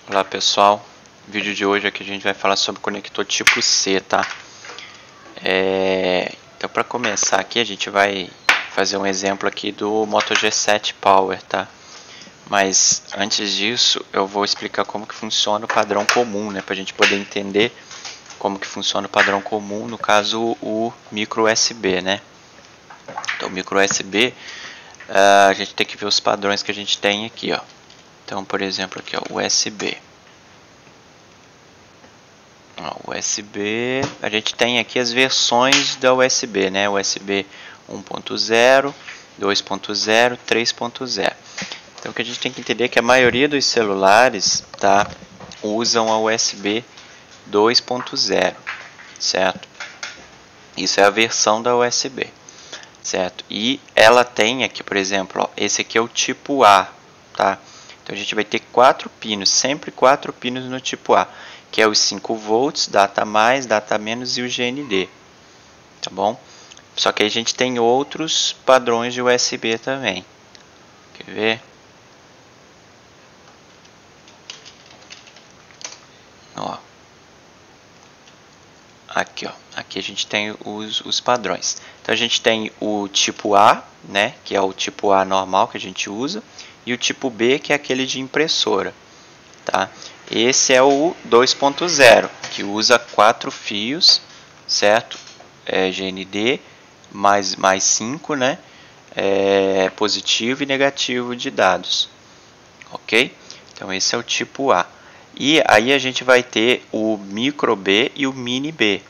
Olá pessoal, no vídeo de hoje aqui a gente vai falar sobre conector tipo C, tá? Então para começar aqui a gente vai fazer um exemplo aqui do Moto G7 Power, tá? Mas antes disso eu vou explicar como que funciona o padrão comum, né? Para a gente poder entender como que funciona o padrão comum, no caso o micro USB, né? Então o micro USB, a gente tem que ver os padrões que a gente tem aqui, ó. Então, por exemplo, aqui, ó, USB. USB, a gente tem aqui as versões da USB, né? USB 1.0, 2.0, 3.0. Então, o que a gente tem que entender é que a maioria dos celulares, tá, usam a USB 2.0, certo? Isso é a versão da USB, certo? E ela tem aqui, por exemplo, ó, esse aqui é o tipo A, tá? Então a gente vai ter 4 pinos, sempre 4 pinos no tipo A, que é os 5 volts, data mais, data menos e o GND, tá bom? Só que aí a gente tem outros padrões de USB também. Quer ver? Ó. Aqui, ó. Aqui a gente tem os padrões. Então a gente tem o tipo A, né, que é o tipo A normal que a gente usa, e o tipo B, que é aquele de impressora, tá? Esse é o 2.0, que usa 4 fios, certo? GND mais 5, né? Positivo e negativo de dados, ok? Então esse é o tipo A. E aí a gente vai ter o micro B e o mini B,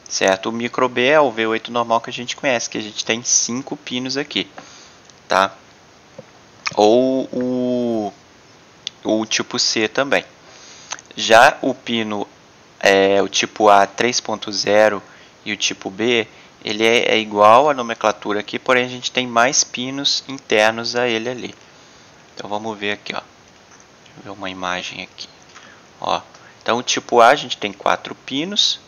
certo? O micro B é o V8 normal que a gente conhece, que a gente tem 5 pinos aqui, tá? Ou o tipo C também. Já o pino, o tipo A 3.0 e o tipo B, ele é igual à nomenclatura aqui, porém a gente tem mais pinos internos a ele ali. Então vamos ver aqui, ó. Deixa eu ver uma imagem aqui. Ó. Então o tipo A a gente tem 4 pinos,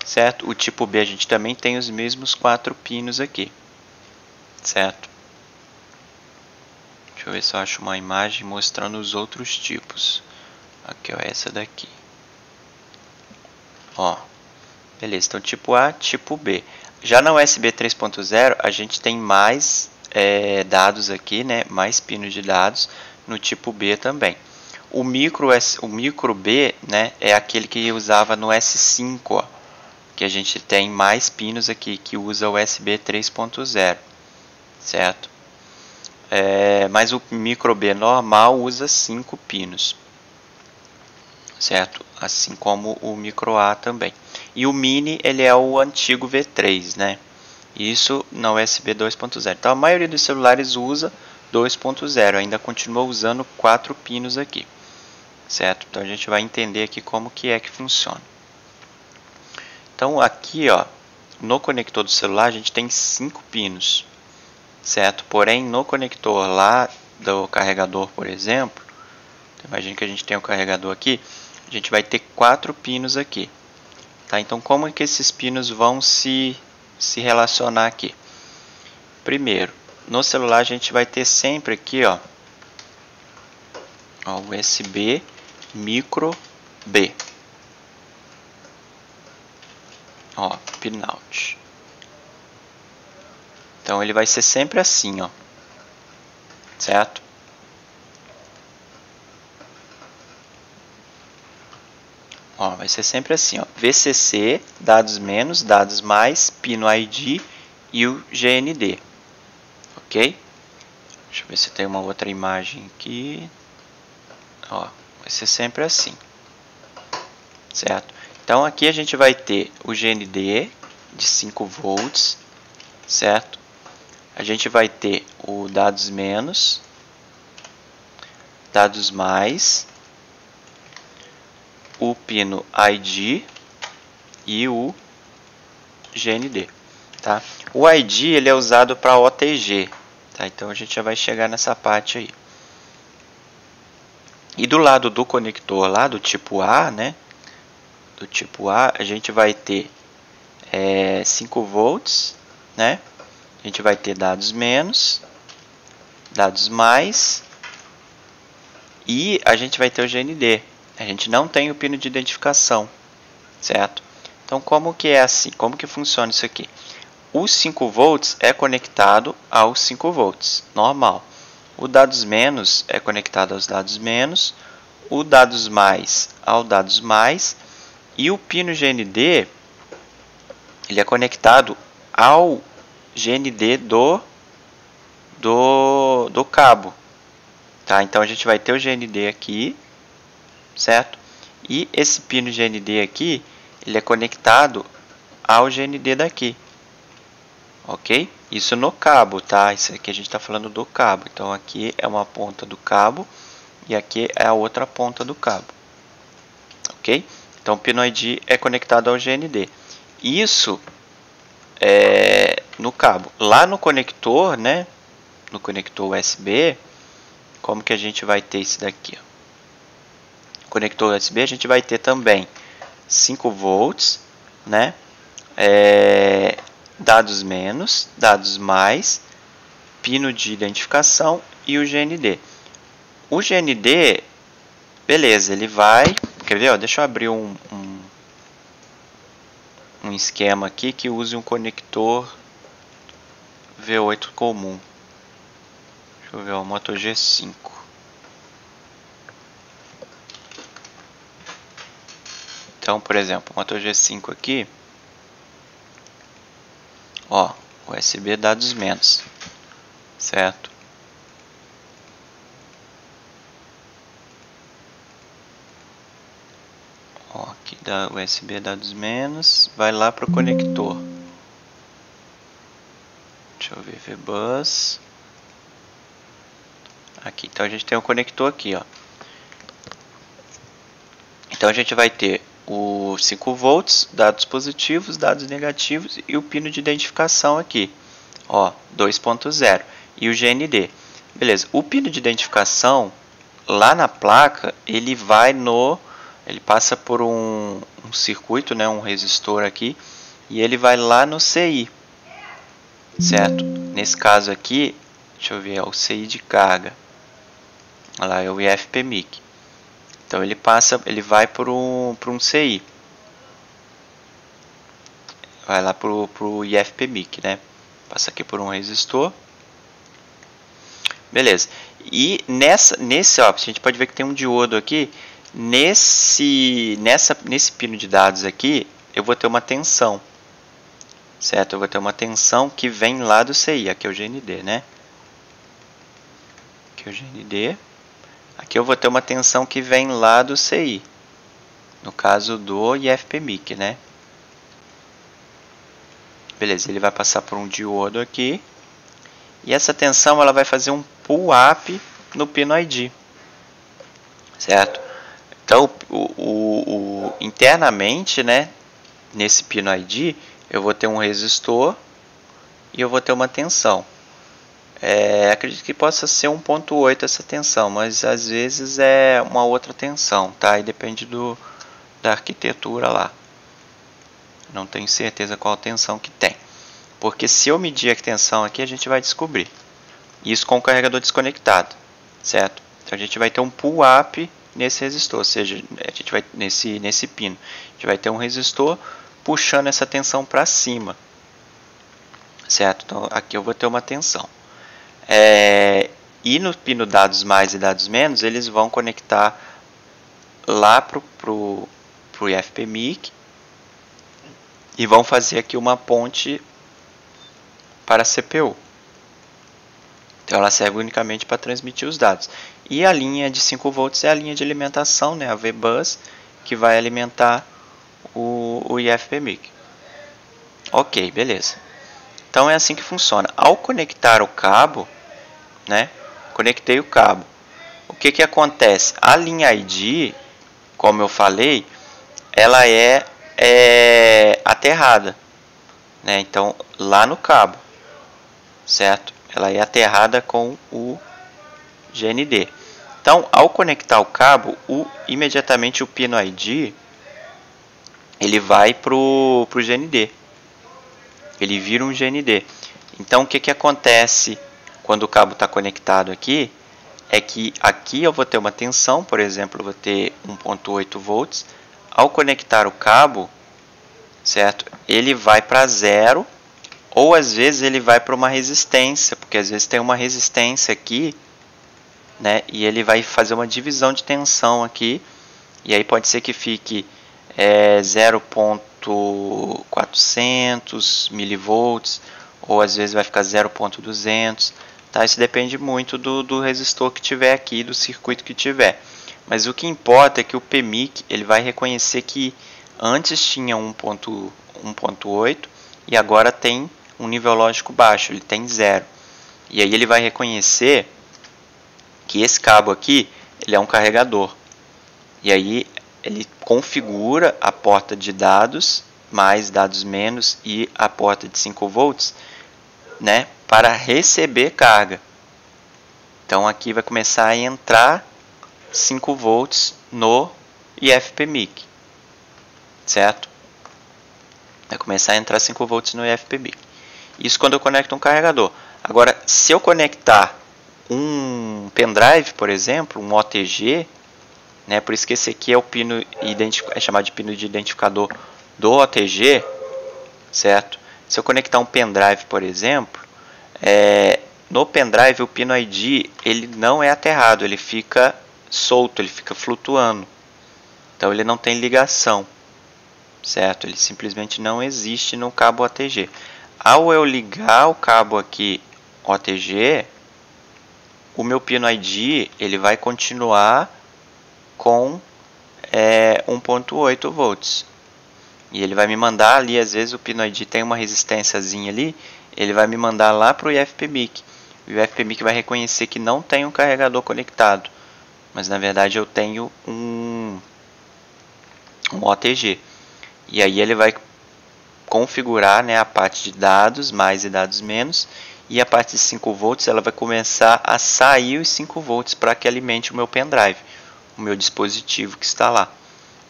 certo? O tipo B a gente também tem os mesmos 4 pinos aqui, certo? Deixa eu ver se eu acho uma imagem mostrando os outros tipos. Aqui, ó, essa daqui. Ó, beleza, então tipo A, tipo B. Já na USB 3.0 a gente tem mais dados aqui, né? Mais pinos de dados no tipo B também. O micro B, né, é aquele que usava no S5, ó, que a gente tem mais pinos aqui, que usa o USB 3.0, certo? Mas o micro B normal usa 5 pinos, certo? Assim como o micro A também. E o mini, ele é o antigo V3, né? Isso na USB 2.0. Então a maioria dos celulares usa 2.0, ainda continua usando 4 pinos aqui, certo? Então a gente vai entender aqui como que é que funciona. Então aqui, ó, no conector do celular a gente tem 5 pinos, certo? Porém no conector lá do carregador, por exemplo, imagine que a gente tem um carregador aqui, a gente vai ter 4 pinos aqui, tá? Então como é que esses pinos vão se relacionar aqui? Primeiro, no celular a gente vai ter sempre aqui, ó, USB micro B, ó, pinout. Então ele vai ser sempre assim, ó, certo? Ó, vai ser sempre assim, ó, VCC, dados menos, dados mais, pino ID e o GND, ok? Deixa eu ver se tem uma outra imagem aqui. Ó, vai ser sempre assim, certo? Então aqui a gente vai ter o GND de 5 volts, certo? A gente vai ter o dados menos, dados mais, o pino ID e o GND, tá? O ID ele é usado para OTG, tá? Então a gente já vai chegar nessa parte aí. E do lado do conector lá do tipo A, né? Do tipo A, a gente vai ter 5 volts, né? A gente vai ter dados menos, dados mais e a gente vai ter o GND, A gente não tem o pino de identificação, certo? Então, como que é assim? Como que funciona isso aqui? O 5 volts é conectado aos 5 volts, normal. O dados menos é conectado aos dados menos, o dados mais ao dados mais, e o pino GND ele é conectado ao GND do cabo. Tá? Então a gente vai ter o GND aqui, certo? E esse pino GND aqui, ele é conectado ao GND daqui. Ok? Isso no cabo, tá? Isso aqui a gente está falando do cabo. Então aqui é uma ponta do cabo e aqui é a outra ponta do cabo. Ok? Então o pino ID é conectado ao GND. Isso é no cabo. Lá no conector, né? No conector USB, como que a gente vai ter isso daqui? No conector USB a gente vai ter também 5 volts, né? Dados menos, dados mais, pino de identificação e o GND. O GND, beleza, ele vai... Quer ver? Ó, deixa eu abrir um esquema aqui que use um conector V8 comum. Deixa eu ver, o Moto G5. Então, por exemplo, o Moto G5 aqui, ó, USB dados menos, certo? Ó, aqui dá USB dados menos, vai lá para o conector. Deixa eu ver, VBus. Aqui, então a gente tem um conector aqui, ó. Então a gente vai ter os 5 volts, dados positivos, dados negativos e o pino de identificação aqui, ó, 2.0 e o GND. Beleza, o pino de identificação lá na placa, ele passa por um circuito, né, um resistor aqui, e ele vai lá no CI, certo? Nesse caso aqui, deixa eu ver, é o CI de carga. Olha lá, é o IFPMIC. Então ele vai para um CI. Vai lá para o IFPMIC, né? Passa aqui por um resistor. Beleza. E ó, a gente pode ver que tem um diodo aqui. Nesse pino de dados aqui, eu vou ter uma tensão. Certo? Eu vou ter uma tensão que vem lá do CI. Aqui é o GND, né? Aqui é o GND. Aqui eu vou ter uma tensão que vem lá do CI. No caso do IFPMIC, né? Beleza, ele vai passar por um diodo aqui. E essa tensão ela vai fazer um pull-up no pino ID. Certo? Então, internamente, né, nesse pino ID, eu vou ter um resistor e eu vou ter uma tensão. Acredito que possa ser 1.8 essa tensão, mas às vezes é uma outra tensão, tá? E depende da arquitetura lá. Não tenho certeza qual tensão que tem. Porque se eu medir a tensão aqui, a gente vai descobrir. Isso com o carregador desconectado, certo? Então a gente vai ter um pull-up nesse resistor, ou seja, a gente vai nesse pino. A gente vai ter um resistor puxando essa tensão para cima, certo? Então aqui eu vou ter uma tensão. E no pino dados mais e dados menos, eles vão conectar lá pro IFPMIC e vão fazer aqui uma ponte para a CPU. Então ela serve unicamente para transmitir os dados. E a linha de 5 volts é a linha de alimentação, né, a VBus, que vai alimentar o IFPMIC. Ok, beleza. Então é assim que funciona. Ao conectar o cabo, né, conectei o cabo. O que acontece? A linha ID, como eu falei, ela é aterrada, né? Então lá no cabo, certo? Ela é aterrada com o GND. Então, ao conectar o cabo, imediatamente o pino ID ele vai pro GND. Ele vira um GND. Então, o que acontece quando o cabo está conectado aqui? é que aqui eu vou ter uma tensão, por exemplo, eu vou ter 1.8 volts. Ao conectar o cabo, certo? Ele vai para zero, ou às vezes ele vai para uma resistência, porque às vezes tem uma resistência aqui, né? E ele vai fazer uma divisão de tensão aqui, e aí pode ser que fique 0.400 milivolts, ou às vezes vai ficar 0.200, tá? Isso depende muito do resistor que tiver aqui, do circuito que tiver. Mas o que importa é que o PMIC ele vai reconhecer que antes tinha 1.8 e agora tem um nível lógico baixo, ele tem 0. E aí ele vai reconhecer que esse cabo aqui ele é um carregador. E aí ele configura a porta de dados, mais dados menos, e a porta de 5 volts, né, para receber carga. Então aqui vai começar a entrar 5 volts no IFPMIC, certo? Vai começar a entrar 5 volts no IFPMIC. Isso quando eu conecto um carregador. Agora, se eu conectar um pendrive, por exemplo, um OTG, né, por isso que esse aqui é o pino é chamado de pino de identificador do OTG, certo? Se eu conectar um pendrive, por exemplo, no pendrive o pino ID ele não é aterrado, ele fica solto, ele fica flutuando. Então ele não tem ligação, certo? Ele simplesmente não existe no cabo OTG. Ao eu ligar o cabo aqui OTG, o meu pino ID ele vai continuar com 1.8 volts. E ele vai me mandar ali, às vezes o pino ID tem uma resistênciazinha ali, ele vai me mandar lá para o IFPMIC. O IFPMIC vai reconhecer que não tem um carregador conectado, mas na verdade eu tenho um OTG. E aí ele vai configurar, né, a parte de dados mais e dados menos, e a parte de 5 volts ela vai começar a sair os 5 volts para que alimente o meu pendrive, o meu dispositivo que está lá.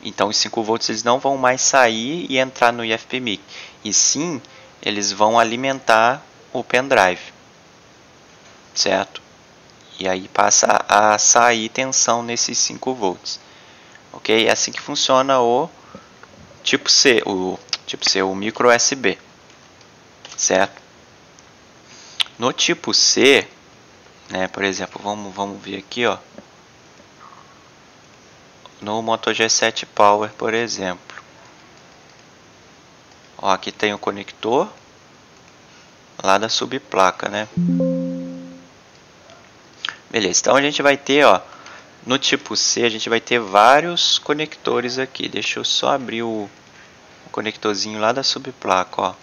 Então os 5 volts eles não vão mais sair e entrar no IFPMIC, e sim eles vão alimentar o pendrive, certo? E aí passa a sair tensão nesses 5 volts. Ok? É assim que funciona o tipo C, o micro USB, certo? No tipo C, né, por exemplo, vamos ver aqui, ó, no Moto G7 Power, por exemplo. Ó, aqui tem o conector lá da subplaca, né? Beleza, então a gente vai ter, ó, no tipo C a gente vai ter vários conectores aqui. Deixa eu só abrir o conectorzinho lá da subplaca, ó.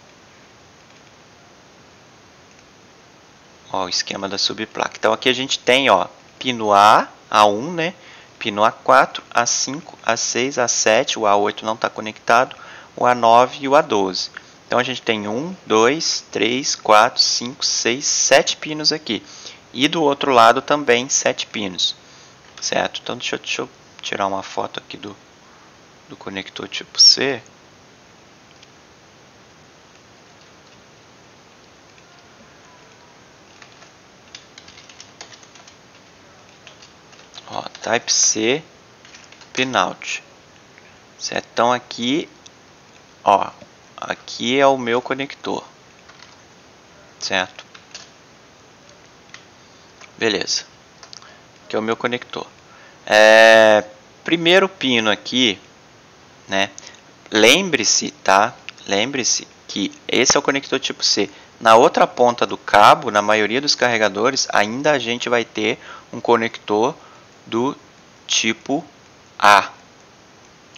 Ó, o esquema da subplaca. Então aqui a gente tem, ó, pino A, A1, né? Pino A4, A5, A6, A7, o A8 não está conectado, o A9 e o A12. Então a gente tem 1, 2, 3, 4, 5, 6, 7 pinos aqui. E do outro lado também 7 pinos, certo? Então deixa eu tirar uma foto aqui do conector tipo C. Ó, Type-C pinout, certo? Então aqui, ó, aqui é o meu conector, certo? Beleza, aqui é o meu conector. Primeiro pino aqui, né? Lembre-se, tá? Lembre-se que esse é o conector tipo C. Na outra ponta do cabo, na maioria dos carregadores, ainda a gente vai ter um conector do tipo A.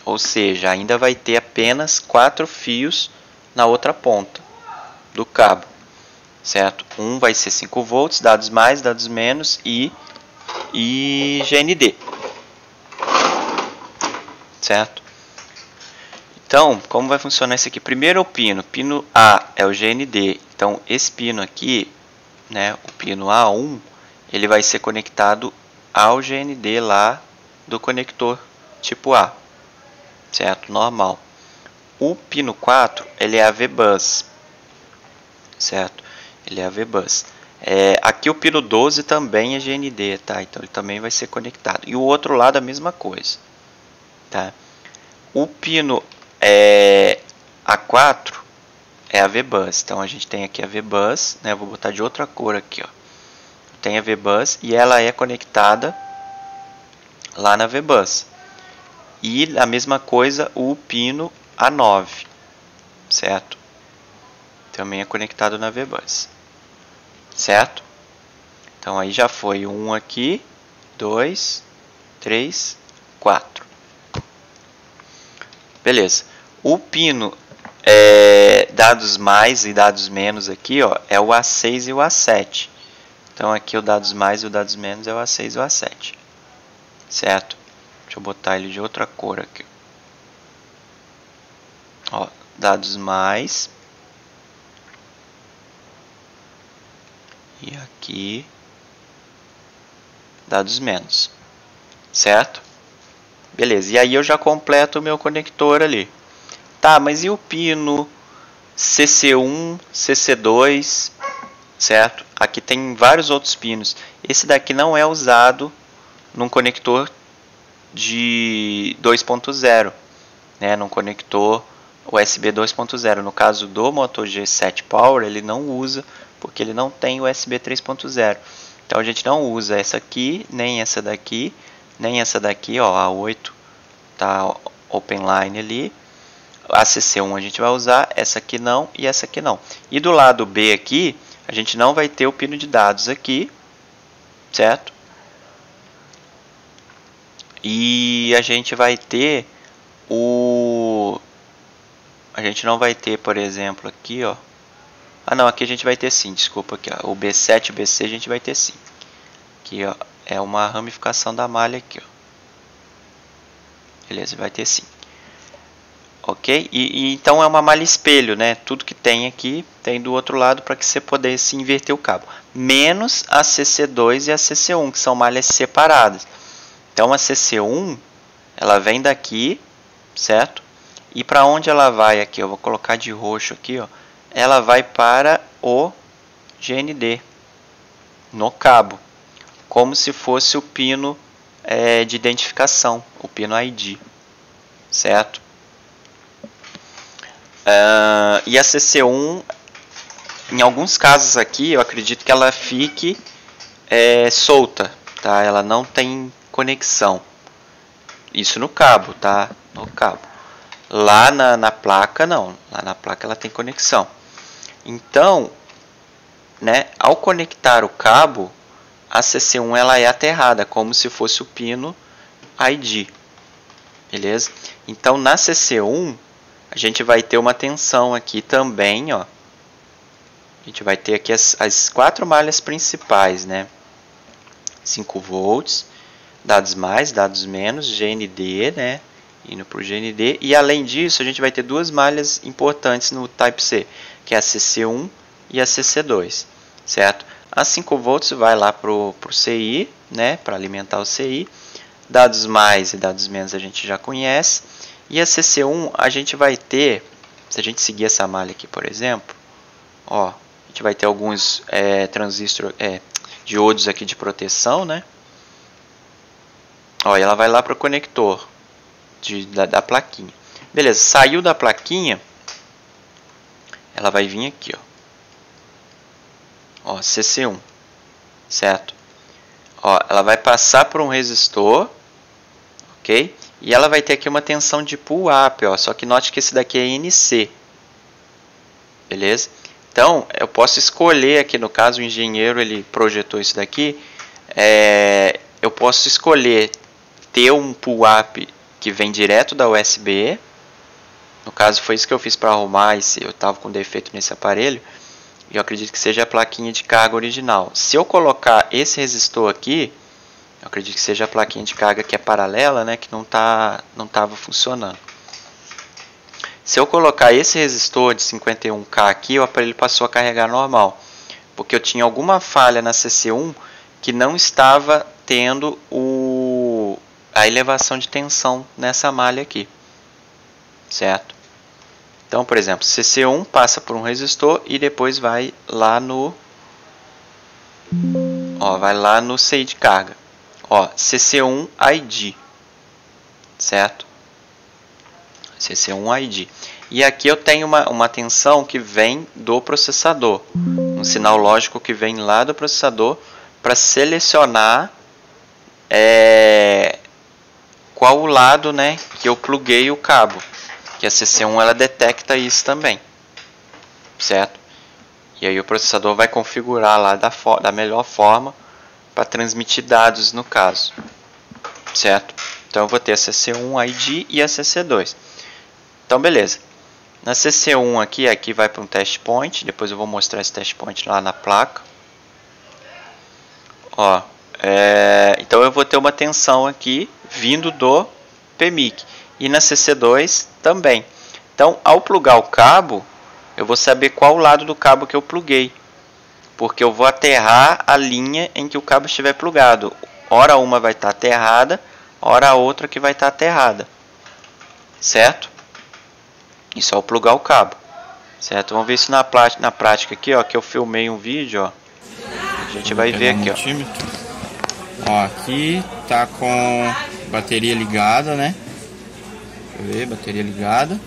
Ou seja, ainda vai ter apenas 4 fios na outra ponta do cabo, certo? Um vai ser 5 volts, dados mais, dados menos e GND, certo? Então, como vai funcionar isso aqui? Primeiro o pino A é o GND. Então, esse pino aqui, né, o pino A1, ele vai ser conectado ao GND lá do conector tipo A, certo? Normal. O pino 4, ele é AV Bus, certo? Ele é AV Bus. Aqui o pino 12 também é GND, tá? Então ele também vai ser conectado. E o outro lado a mesma coisa, tá? O pino A4 é a VBus. Então a gente tem aqui a VBus, né? Eu vou botar de outra cor aqui, ó. Tem a VBus e ela é conectada lá na VBus. E a mesma coisa o pino A9, certo? Também é conectado na VBus, certo? Então aí já foi um aqui, 2, 3, 4. Beleza. O pino dados mais e dados menos aqui, ó, é o A6 e o A7. Então aqui o dados mais e o dados menos é o A6 e o A7. Certo? Deixa eu botar ele de outra cor aqui. Ó, dados mais. E aqui dados menos. Certo? Beleza. E aí eu já completo o meu conector ali. Tá, mas e o pino CC1, CC2, certo? Aqui tem vários outros pinos. Esse daqui não é usado num conector de 2.0, né? Num conector USB 2.0. No caso do Moto G7 Power, ele não usa, porque ele não tem USB 3.0. Então a gente não usa essa aqui, nem essa daqui, nem essa daqui, ó, a 8 tá open line ali. A CC1 a gente vai usar, essa aqui não e essa aqui não. E do lado B aqui, a gente não vai ter o pino de dados aqui, certo? E a gente vai ter a gente não vai ter, por exemplo, aqui, ó. Ah, não, aqui a gente vai ter sim, desculpa aqui, ó. O B7 e o BC a gente vai ter sim. Aqui, ó, é uma ramificação da malha aqui, ó. Beleza, vai ter sim. Ok? E então é uma malha espelho, né? Tudo que tem aqui tem do outro lado para que você pudesse inverter o cabo. Menos a CC2 e a CC1, que são malhas separadas. Então a CC1, ela vem daqui, certo? E para onde ela vai aqui? Eu vou colocar de roxo aqui, ó. Ela vai para o GND, no cabo. Como se fosse o pino de identificação, o pino ID, certo? E a CC1, em alguns casos aqui, eu acredito que ela fique solta, tá? Ela não tem conexão. Isso no cabo, tá? No cabo. Lá na placa, não. Lá na placa ela tem conexão. Então, né, ao conectar o cabo, a CC1 ela é aterrada, como se fosse o pino ID. Beleza? Então, na CC1, a gente vai ter uma tensão aqui também, ó. A gente vai ter aqui as 4 malhas principais, né? 5 volts, dados mais, dados menos, GND, né? Indo para o GND. E além disso, a gente vai ter 2 malhas importantes no Type-C, que é a CC1 e a CC2, certo? A 5 volts vai lá para o CI, né? Para alimentar o CI. Dados mais e dados menos a gente já conhece. E a CC1 a gente vai ter, se a gente seguir essa malha aqui, por exemplo, ó, a gente vai ter alguns diodos aqui de proteção, né? Ó, e ela vai lá para o conector da plaquinha. Beleza, saiu da plaquinha, ela vai vir aqui, ó, CC1, certo? Ó, ela vai passar por um resistor, ok? E ela vai ter aqui uma tensão de pull up, ó, só que note que esse daqui é NC. Beleza? Então, eu posso escolher aqui, no caso o engenheiro ele projetou isso daqui, eu posso escolher ter um pull up que vem direto da USB. No caso foi isso que eu fiz para arrumar, eu estava com defeito nesse aparelho, e eu acredito que seja a plaquinha de carga original. Se eu colocar esse resistor aqui, eu acredito que seja a plaquinha de carga que é paralela, né, que não estava funcionando. Se eu colocar esse resistor de 51K aqui, o aparelho passou a carregar normal, porque eu tinha alguma falha na CC1 que não estava tendo a elevação de tensão nessa malha aqui, certo? Então, por exemplo, CC1 passa por um resistor e depois vai lá no Ó, vai lá no CI de carga. Ó, CC1 ID. Certo? CC1 ID. E aqui eu tenho uma tensão que vem do processador. Um sinal lógico que vem lá do processador para selecionar qual o lado, né, que eu pluguei o cabo. Que a CC1 ela detecta isso também. Certo? E aí o processador vai configurar lá da melhor forma para transmitir dados no caso. Certo? Então eu vou ter a CC1 ID e a CC2. Então beleza. Na CC1 aqui vai para um test point. Depois eu vou mostrar esse test point lá na placa. Ó, então eu vou ter uma tensão aqui vindo do PMIC. E na CC2 também. Então ao plugar o cabo, eu vou saber qual lado do cabo que eu pluguei. Porque eu vou aterrar a linha em que o cabo estiver plugado. Ora uma vai estar aterrada, ora a outra que vai estar aterrada. Certo? Isso é o plugar o cabo. Certo? Vamos ver isso na prática aqui, ó, que eu filmei um vídeo, ó. A gente vai ver aqui, ó. Ó, aqui tá com bateria ligada, né? Deixa eu ver, bateria ligada.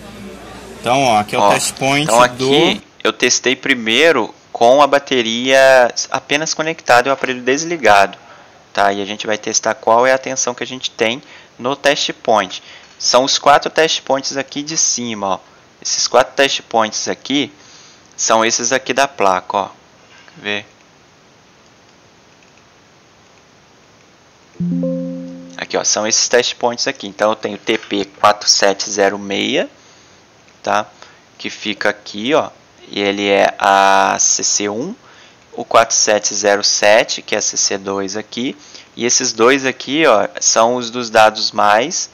Então, ó, aqui é o test point então aqui eu testei primeiro com a bateria apenas conectada e o aparelho desligado. Tá? E a gente vai testar qual é a tensão que a gente tem no test point. São os 4 test points aqui de cima, ó. Esses 4 test points aqui são esses aqui da placa, ó. Quer ver? Aqui, ó, são esses test points aqui. Então eu tenho o TP4706, tá? Que fica aqui, ó. E ele é a CC1, o 4707, que é a CC2 aqui. E esses dois aqui, ó, são os dos dados mais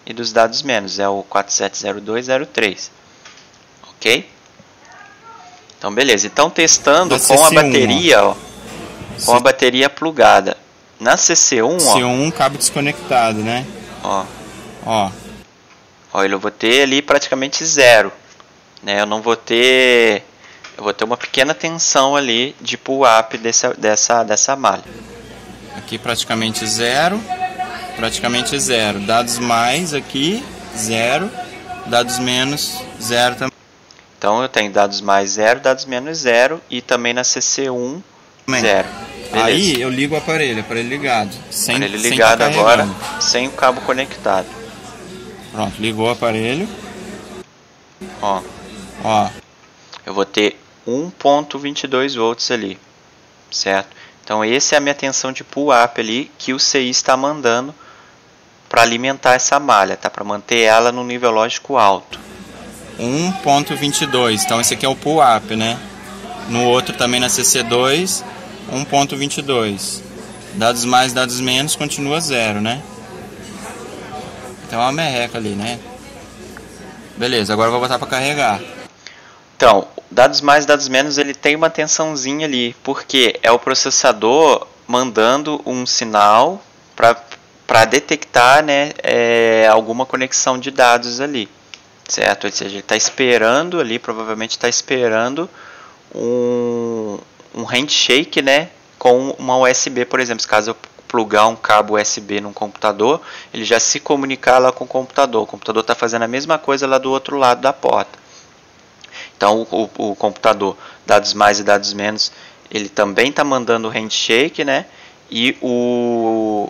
e dos dados menos. É o 470203. Ok? Então, beleza. Então, testando com a bateria, ó, com a bateria plugada. Na CC1, CC1, cabo desconectado, né? Ó. Ó, eu vou ter ali praticamente zero. Né? Eu vou ter uma pequena tensão ali de pull up dessa malha. aqui praticamente zero. Dados mais aqui, zero. Dados menos, zero também. Então eu tenho dados mais 0, dados menos 0 e também na CC1 0. Beleza. Aí eu ligo o aparelho ligado. Aparelho ligado agora, sem o cabo conectado. Pronto, ligou o aparelho. Ó. Eu vou ter 1.22 volts ali, certo? Então essa é a minha tensão de pull up ali que o CI está mandando para alimentar essa malha, tá? Para manter ela no nível lógico alto. 1.22, então esse aqui é o pull up, né? No outro também na CC2, 1.22. Dados mais, dados menos, continua zero, né? Então é uma merreca ali, né? Beleza, agora eu vou botar para carregar. Então, dados mais, dados menos, ele tem uma tensãozinha ali, porque é o processador mandando um sinal para detectar, né, alguma conexão de dados ali. Certo? Ou seja, ele está esperando ali, provavelmente está esperando um handshake, né, com uma USB, por exemplo. Caso eu plugar um cabo USB num computador, ele já se comunicar lá com o computador. O computador está fazendo a mesma coisa lá do outro lado da porta. Então o computador, dados mais e dados menos, ele também está mandando o handshake, né, e o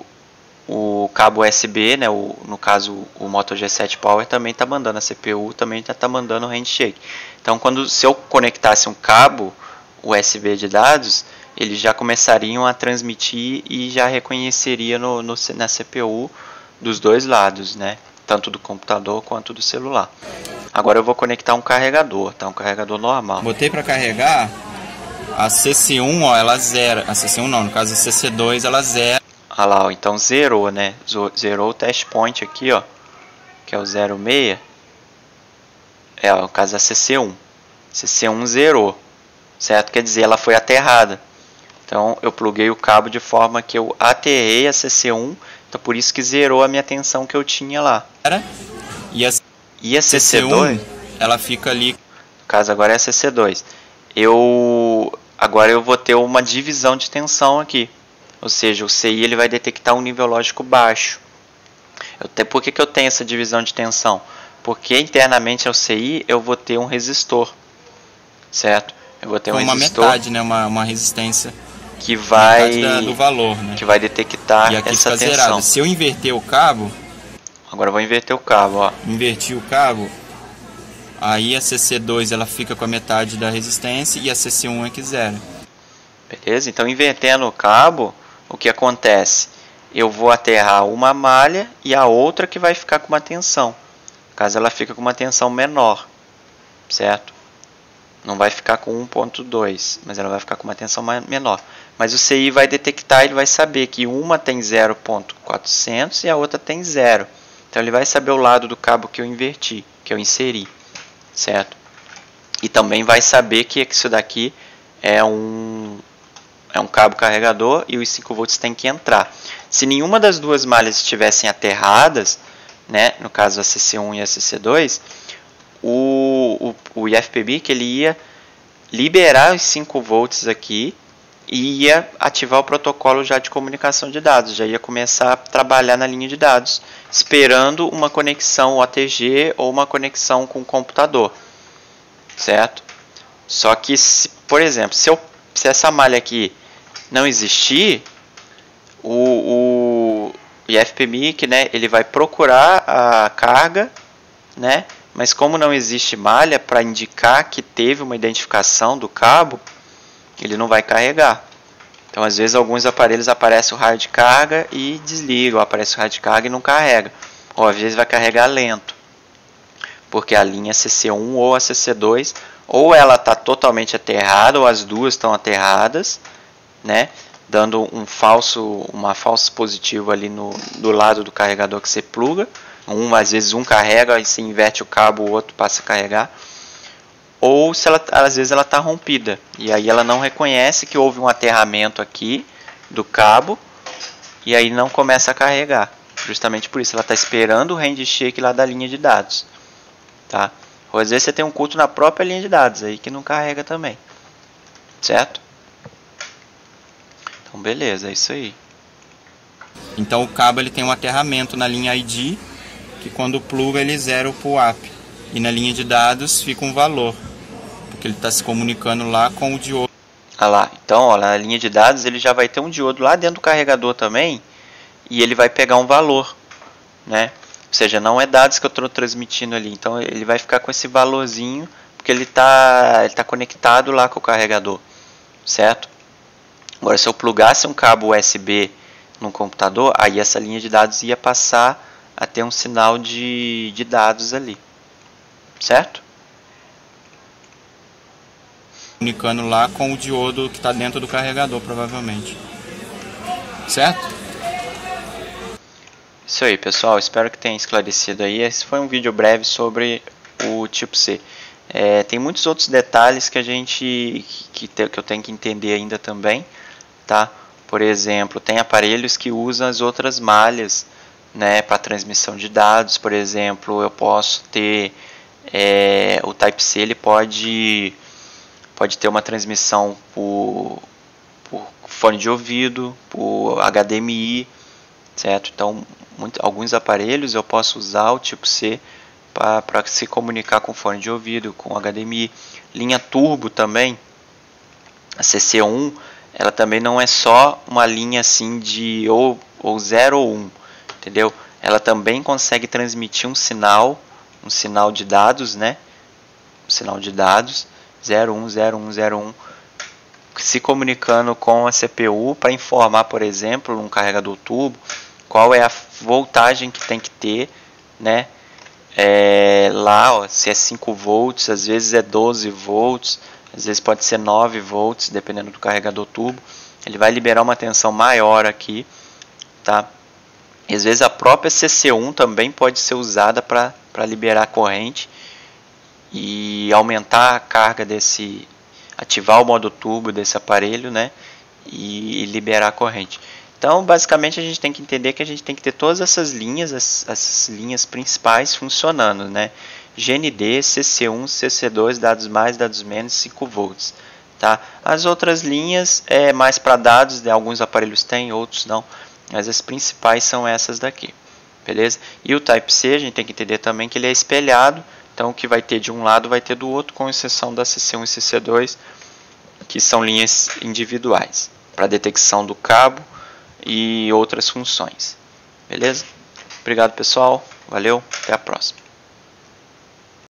cabo USB, né, no caso o Moto G7 Power também está mandando, a CPU também está mandando o handshake. Então se eu conectasse um cabo USB de dados, eles já começariam a transmitir e já reconheceria na CPU dos dois lados, né, tanto do computador quanto do celular. Agora eu vou conectar um carregador, tá, um carregador normal. Botei para carregar, a CC1, ó, ela zera, a CC1 não, no caso a CC2 ela zera. Olha lá, ó, então zerou, né? Zerou o test point aqui, ó, que é o 06. No caso a CC1. CC1 zerou, certo? Quer dizer, ela foi aterrada. Então eu pluguei o cabo de forma que eu aterrei a CC1, então por isso que zerou a minha tensão que eu tinha lá. E a CC2, ela fica ali. No caso agora é a CC2. agora eu vou ter uma divisão de tensão aqui. Ou seja, o CI ele vai detectar um nível lógico baixo. Por que eu tenho essa divisão de tensão? Porque internamente ao CI eu vou ter um resistor, certo? Eu vou ter um resistor, uma metade, né? Uma resistência que vai do valor, né? Que vai detectar e aqui essa fica tensão. Zerado. Se eu inverter o cabo, agora eu vou inverter o cabo, ó. Inverti o cabo, aí a CC2 ela fica com a metade da resistência e a CC1 é que zero. Beleza? Então invertendo o cabo, o que acontece? Eu vou aterrar uma malha e a outra que vai ficar com uma tensão. No caso, ela fica com uma tensão menor, certo? Não vai ficar com 1.2, mas ela vai ficar com uma tensão menor. Mas o CI vai detectar, ele vai saber que uma tem 0.400 e a outra tem 0. Então ele vai saber o lado do cabo que eu inverti, que eu inseri, certo? E também vai saber que isso daqui é um cabo carregador e os 5 volts tem que entrar. Se nenhuma das duas malhas estivessem aterradas, né, no caso a CC1 e a CC2, o IFPB que ele ia liberar os 5 volts aqui e ia ativar o protocolo já de comunicação de dados, já ia começar a trabalhar na linha de dados, esperando uma conexão OTG ou uma conexão com o computador, certo? Só que, por exemplo, se essa malha aqui não existir, o IFPMIC, né, ele vai procurar a carga, né, mas como não existe malha para indicar que teve uma identificação do cabo, ele não vai carregar. Então, às vezes, alguns aparelhos aparece o raio de carga e desliga, ou aparece o raio de carga e não carrega. Ou às vezes vai carregar lento, porque a linha CC1 ou a CC2, ou ela está totalmente aterrada, ou as duas estão aterradas, né, dando uma falso positivo ali do lado do carregador que você pluga. Às vezes um carrega e se inverte o cabo, o outro passa a carregar. Ou se às vezes ela está rompida, e aí ela não reconhece que houve um aterramento aqui do cabo, e aí não começa a carregar. Justamente por isso, ela está esperando o handshake lá da linha de dados. Tá? Ou às vezes você tem um curto na própria linha de dados, aí que não carrega também. Certo? Então beleza, é isso aí. Então o cabo ele tem um aterramento na linha ID, que quando pluga ele zera o pull-up. E na linha de dados fica um valor, porque ele está se comunicando lá com o diodo. Ah lá, então ó, na linha de dados ele já vai ter um diodo lá dentro do carregador também, e ele vai pegar um valor, né? Ou seja, não é dados que eu estou transmitindo ali, então ele vai ficar com esse valorzinho, porque ele tá conectado lá com o carregador, certo? Agora, se eu plugasse um cabo USB no computador, aí essa linha de dados ia passar a ter um sinal de dados ali, certo? Comunicando lá com o diodo que está dentro do carregador, provavelmente. Certo? Isso aí, pessoal. Espero que tenha esclarecido aí. Esse foi um vídeo breve sobre o tipo C. Tem muitos outros detalhes que eu tenho que entender ainda também, tá? Por exemplo, tem aparelhos que usam as outras malhas, né, para transmissão de dados. Por exemplo, eu posso ter o Type-C, ele pode ter uma transmissão por fone de ouvido, por HDMI, certo? Então, alguns aparelhos eu posso usar o tipo C para se comunicar com fone de ouvido, com HDMI. Linha turbo também, a CC1, ela também não é só uma linha assim de ou 0 ou 1, entendeu? Ela também consegue transmitir um sinal de dados, né? Um sinal de dados 01, 01, 01, se comunicando com a CPU para informar, por exemplo, um carregador turbo, qual é a voltagem que tem que ter, né? Lá, ó, se é 5 volts, às vezes é 12 volts, às vezes pode ser 9 volts, dependendo do carregador turbo. Ele vai liberar uma tensão maior aqui, tá? E às vezes a própria CC1 também pode ser usada para liberar corrente e aumentar a carga ativar o modo turbo desse aparelho, né? E liberar a corrente. Então, basicamente, a gente tem que entender que a gente tem que ter todas essas linhas, as linhas principais funcionando, né? GND, CC1, CC2, dados mais, dados menos, 5 volts. tá? As outras linhas é mais para dados, né? Alguns aparelhos têm, outros não, mas as principais são essas daqui, beleza? E o Type-C a gente tem que entender também que ele é espelhado, então o que vai ter de um lado vai ter do outro, com exceção da CC1 e CC2, que são linhas individuais, para detecção do cabo e outras funções, beleza? Obrigado pessoal, valeu, até a próxima.